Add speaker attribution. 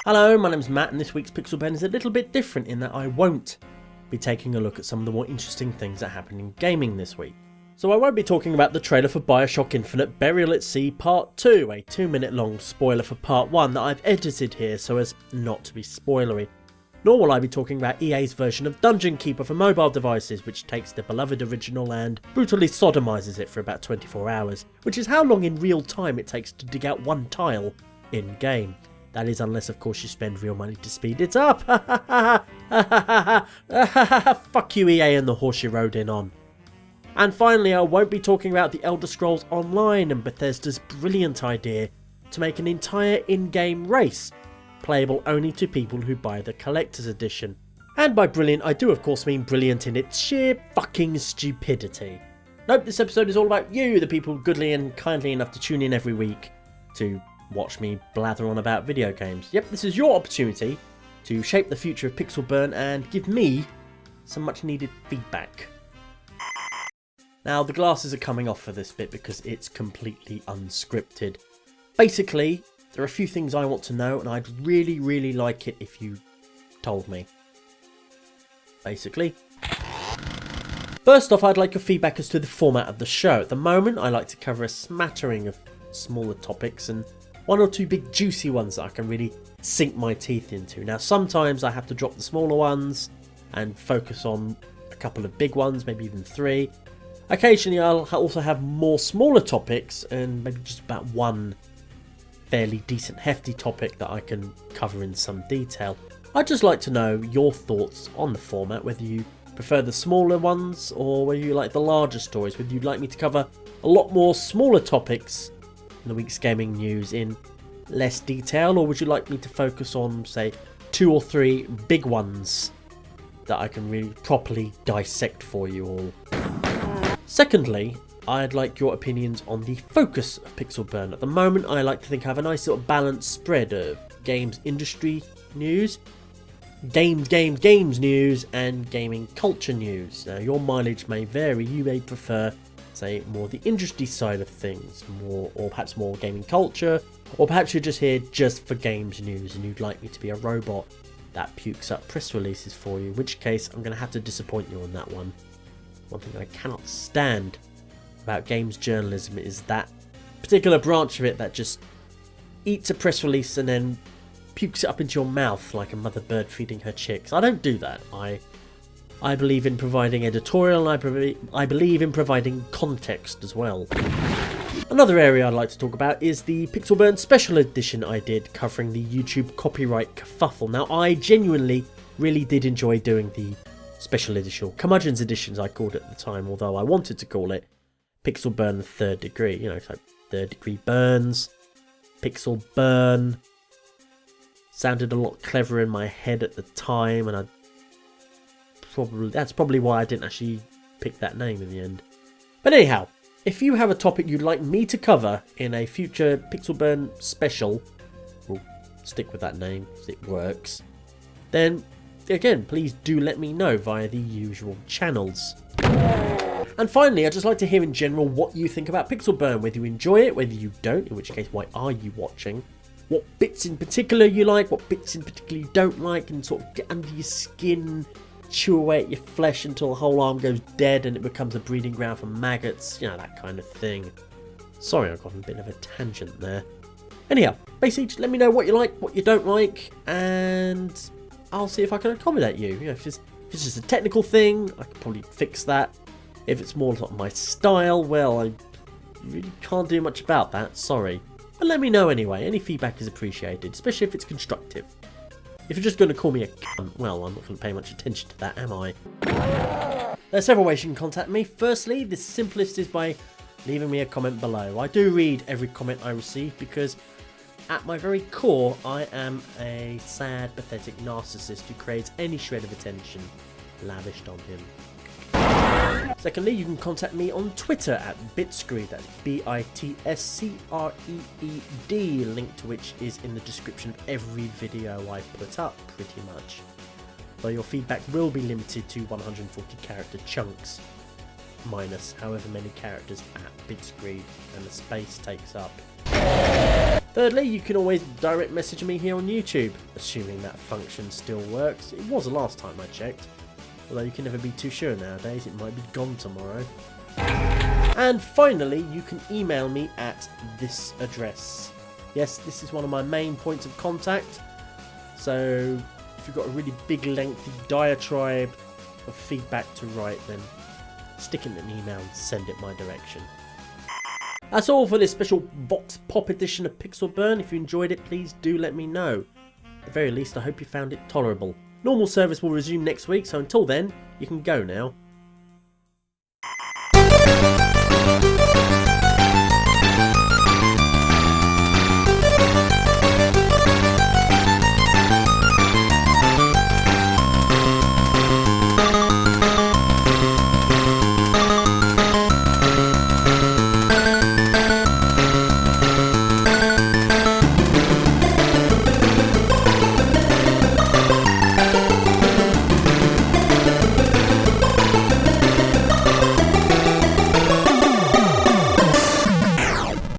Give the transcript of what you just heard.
Speaker 1: Hello, my name's Matt and this week's Pixel Ben is a little bit different in that I won't be taking a look at some of the more interesting things that happened in gaming this week. So I won't be talking about the trailer for Bioshock Infinite Burial at Sea Part 2, a 2-minute long spoiler for Part 1 that I've edited here so as not to be spoilery. Nor will I be talking about EA's version of Dungeon Keeper for mobile devices, which takes the beloved original and brutally sodomizes it for about 24 hours, which is how long in real time it takes to dig out one tile in-game. That is unless of course you spend real money to speed it up. Fuck you EA and the horse you rode in on. And finally, I won't be talking about the Elder Scrolls Online and Bethesda's brilliant idea to make an entire in-game race, playable only to people who buy the Collector's Edition. And by brilliant, I do of course mean brilliant in its sheer fucking stupidity. Nope, this episode is all about you, the people goodly and kindly enough to tune in every week to watch me blather on about video games. Yep, this is your opportunity to shape the future of Pixel Burn and give me some much needed feedback. Now, the glasses are coming off for this bit because it's completely unscripted. Basically, there are a few things I want to know and I'd really like it if you told me. Basically. First off, I'd like your feedback as to the format of the show. At the moment, I like to cover a smattering of smaller topics and one or two big juicy ones that I can really sink my teeth into. Now, sometimes I have to drop the smaller ones and focus on a couple of big ones, maybe even 3. Occasionally, I'll also have more smaller topics and maybe just about one fairly decent hefty topic that I can cover in some detail. I'd just like to know your thoughts on the format, whether you prefer the smaller ones or whether you like the larger stories, whether you'd like me to cover a lot more smaller topics in the week's gaming news in less detail, or would you like me to focus on, say, 2 or 3 big ones that I can really properly dissect for you all. Secondly, I'd like your opinions on the focus of Pixel Burn. At the moment, I like to think I have a nice little balanced spread of games industry news, games news, and gaming culture news. Now, your mileage may vary. You may prefer, say, more the industry side of things, more, or perhaps more gaming culture, or perhaps you're just here just for games news and you'd like me to be a robot that pukes up press releases for you, in which case I'm going to have to disappoint you on that one. One thing I cannot stand about games journalism is that particular branch of it that just eats a press release and then pukes it up into your mouth like a mother bird feeding her chicks. I don't do that. I believe in providing editorial and I believe in providing context as well. Another area I'd like to talk about is the Pixel Burn special edition I did covering the YouTube copyright kerfuffle. Now, I genuinely really did enjoy doing the special edition, curmudgeon's editions I called it at the time, although I wanted to call it Pixel Burn 3rd Degree, you know, so 3rd Degree Burns, Pixel Burn. Sounded a lot cleverer in my head at the time, and that's probably why I didn't actually pick that name in the end. But anyhow, if you have a topic you'd like me to cover in a future Pixel Burn special, we'll stick with that name because it works, then again, please do let me know via the usual channels. And finally, I'd just like to hear in general what you think about Pixel Burn, whether you enjoy it, whether you don't, in which case why are you watching, what bits in particular you like, what bits in particular you don't like, and sort of get under your skin, chew away at your flesh until the whole arm goes dead and it becomes a breeding ground for maggots, you know, that kind of thing. Sorry, I've got a bit of a tangent there. Anyhow, basically just let me know what you like, what you don't like, and I'll see if I can accommodate you. You know, if it's just a technical thing, I can probably fix that. If it's more like my style, well, I really can't do much about that, sorry. But let me know anyway, any feedback is appreciated, especially if it's constructive. If you're just going to call me a cunt, well, I'm not going to pay much attention to that, am I? There are several ways you can contact me. Firstly, the simplest is by leaving me a comment below. I do read every comment I receive because at my very core, I am a sad, pathetic narcissist who craves any shred of attention lavished on him. Secondly, you can contact me on Twitter at Bitscreed, that's Bitscreed, link to which is in the description of every video I put up, pretty much. Though your feedback will be limited to 140 character chunks, minus however many characters at Bitscreed and the space takes up. Thirdly, you can always direct message me here on YouTube, assuming that function still works. It was the last time I checked, although you can never be too sure nowadays, it might be gone tomorrow. And finally, you can email me at this address. Yes, this is one of my main points of contact, so if you've got a really big lengthy diatribe of feedback to write, then stick it in an email and send it my direction. That's all for this special Vox Pop edition of Pixel Burn. If you enjoyed it, please do let me know. At the very least, I hope you found it tolerable. Normal service will resume next week, so until then, you can go now.